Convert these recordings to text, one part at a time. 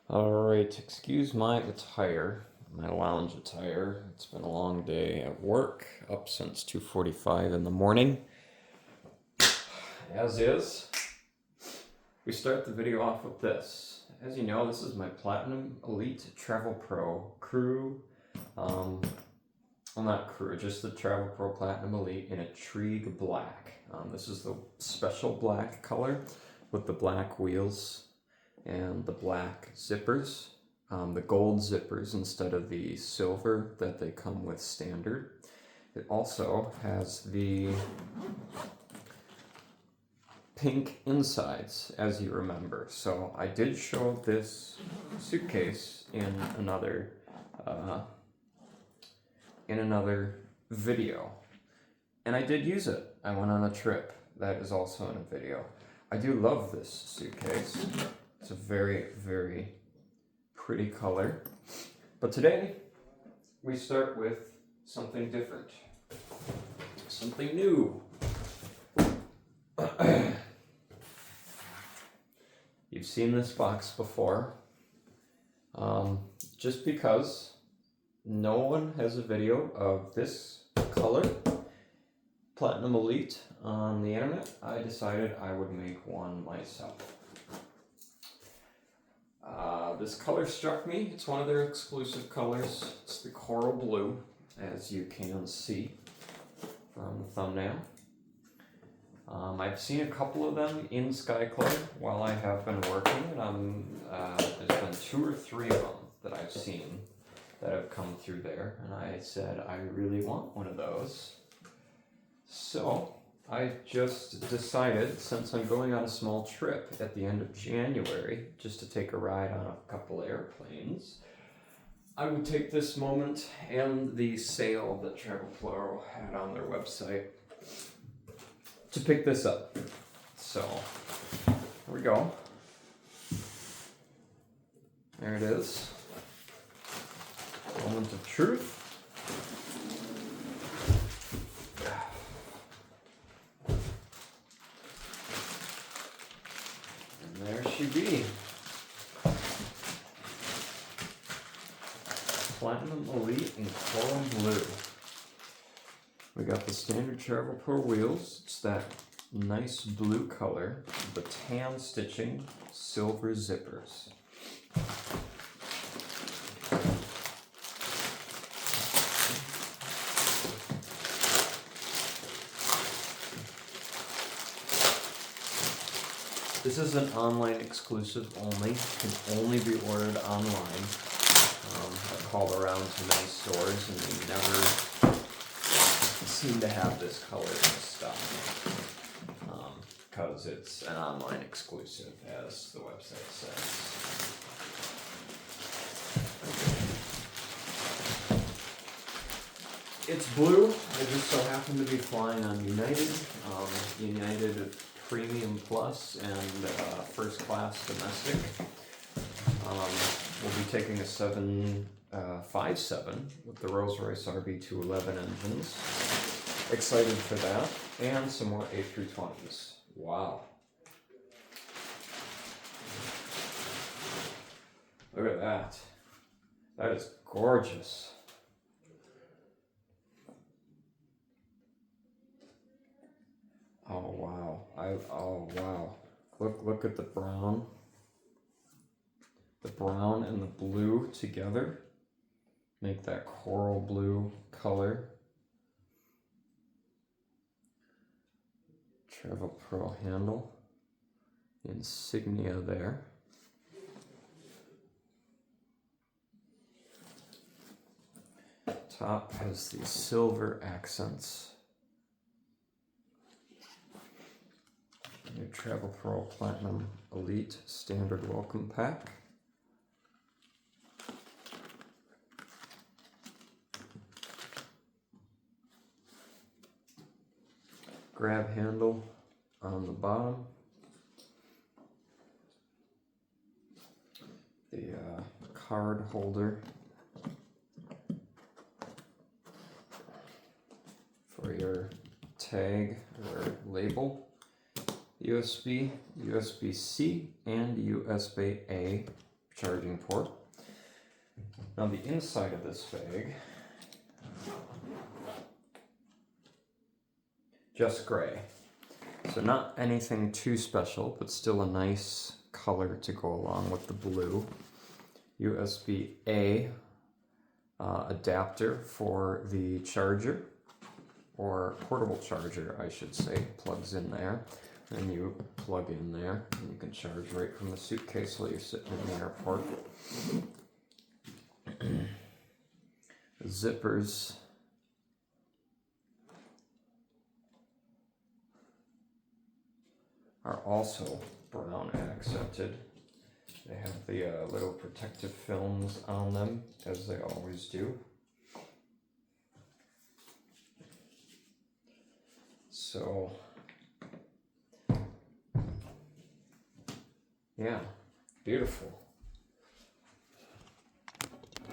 Alright, excuse my attire, my lounge attire. It's been a long day at work, up since 2:45 in the morning. As is, we start the video off with this. As you know, this is my Platinum Elite TravelPro crew. Well, not crew, just the TravelPro Platinum Elite in a Trigue Black. This is the special black color with the black wheels and the black zippers, the gold zippers instead of the silver that they come with standard. It also has the pink insides, as you remember. So I did show this suitcase in another video, and I did use it. I went on a trip. That is also in a video. I do love this suitcase. It's a very, very pretty color. But today, we start with something different. Something new. You've seen this box before. Just because no one has a video of this color, Platinum Elite, on the internet, I decided I would make one myself. This color struck me. It's one of their exclusive colors. It's the coral blue, as you can see from the thumbnail. I've seen a couple of them in Sky Club while I have been working, and there's been 2 or 3 of them that I've seen that have come through there, and I said I really want one of those. So I just decided, since I'm going on a small trip at the end of January, just to take a ride on a couple airplanes, I would take this moment and the sale that TravelPro had on their website to pick this up. So, here we go. There it is. Moment of truth. There she be. Platinum Elite in coral blue. We got the standard TravelPro wheels. It's that nice blue color. The tan stitching, silver zippers. This is an online exclusive only. It can only be ordered online. I've called around to many stores and they never seem to have this color in stock. Because it's an online exclusive, as the website says. It's blue. I just so happen to be flying on United. United Premium Plus and First Class Domestic. We'll be taking a 757 with the Rolls-Royce RB211 engines. Excited for that, and some more A320s. Wow. Look at that. That is gorgeous. Oh wow. Oh wow. Look at the brown. The brown and the blue together make that coral blue color. TravelPro handle. Insignia there. Top has the silver accents. New TravelPro Platinum Elite Standard Welcome Pack. Grab handle on the bottom. The card holder for your tag or label. USB, USB-C, and USB-A charging port. Now the inside of this bag, just gray. So not anything too special, but still a nice color to go along with the blue. USB-A adapter for the charger, or portable charger, I should say, plugs in there. And you plug in there, and you can charge right from the suitcase while you're sitting in the airport. Zippers. Are also brown accented. They have the little protective films on them, as they always do. So, yeah, beautiful.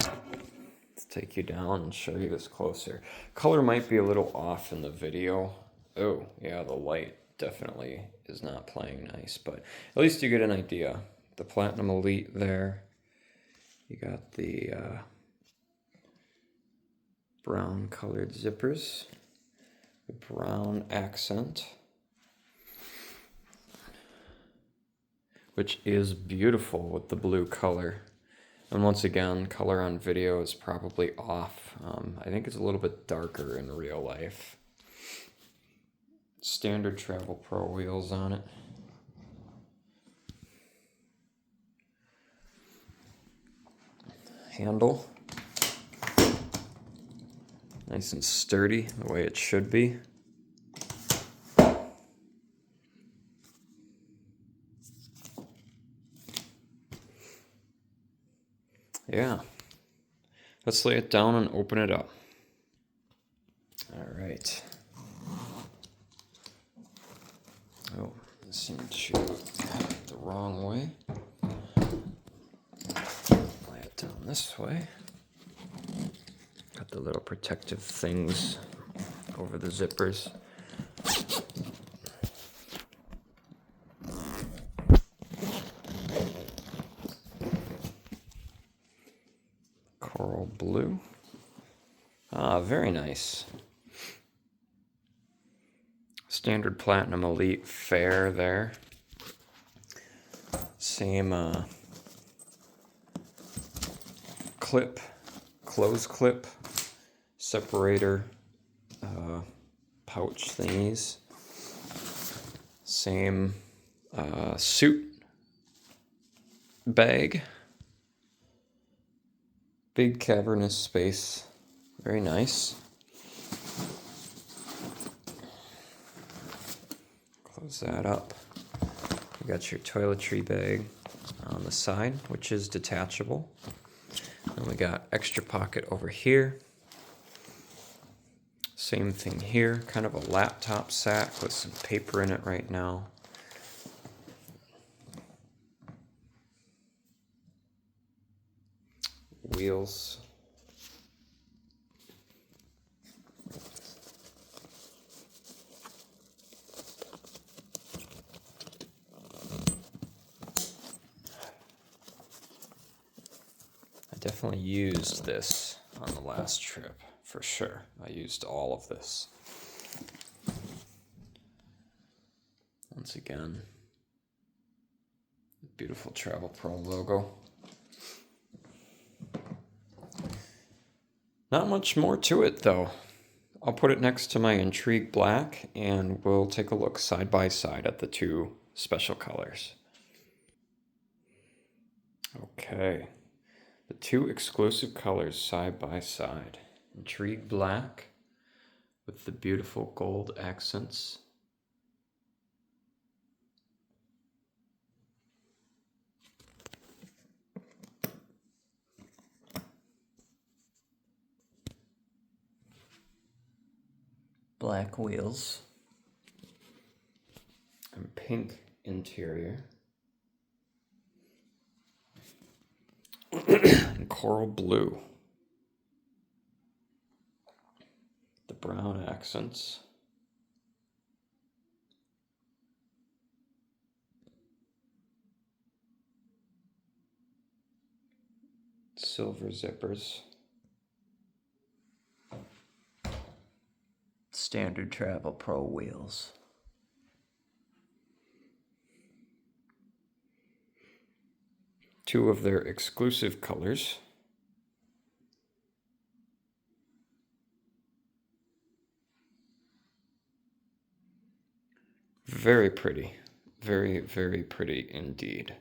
Let's take you down and show you this closer. Color might be a little off in the video. Oh, yeah, the light definitely is not playing nice, but at least you get an idea. The Platinum Elite there. You got the brown colored zippers, the brown accent, which is beautiful with the blue color. And once again, color on video is probably off. I think it's a little bit darker in real life. Standard TravelPro wheels on it. Handle. Nice and sturdy, the way it should be. Yeah. Let's lay it down and open it up. All right. Oh, this seemed to have it the wrong way. Lay it down this way. Got the little protective things over the zippers. Coral blue. Ah, very nice. Standard Platinum Elite fair there. Same clip, close clip, separator, pouch thingies. Same suit bag. Big cavernous space. Very nice. Close that up. You got your toiletry bag on the side, which is detachable. And we got extra pocket over here. Same thing here, kind of a laptop sack with some paper in it right now. Wheels. I definitely used this on the last trip, for sure. I used all of this. Once again, beautiful TravelPro logo. Not much more to it though. I'll put it next to my Intrigue Black and we'll take a look side by side at the two special colors. Okay, the two exclusive colors side by side. Intrigue Black with the beautiful gold accents. Black wheels. And pink interior. And coral blue. The brown accents. Silver zippers. Standard TravelPro wheels. Two of their exclusive colors. Very pretty. Very, very pretty indeed.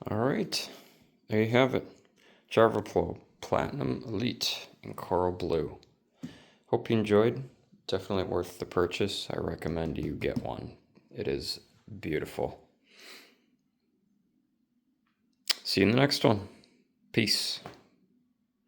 All right, there you have it. TravelPro Platinum Elite in Coral Blue. Hope you enjoyed. Definitely worth the purchase. I recommend you get one. It is beautiful. See you in the next one. Peace.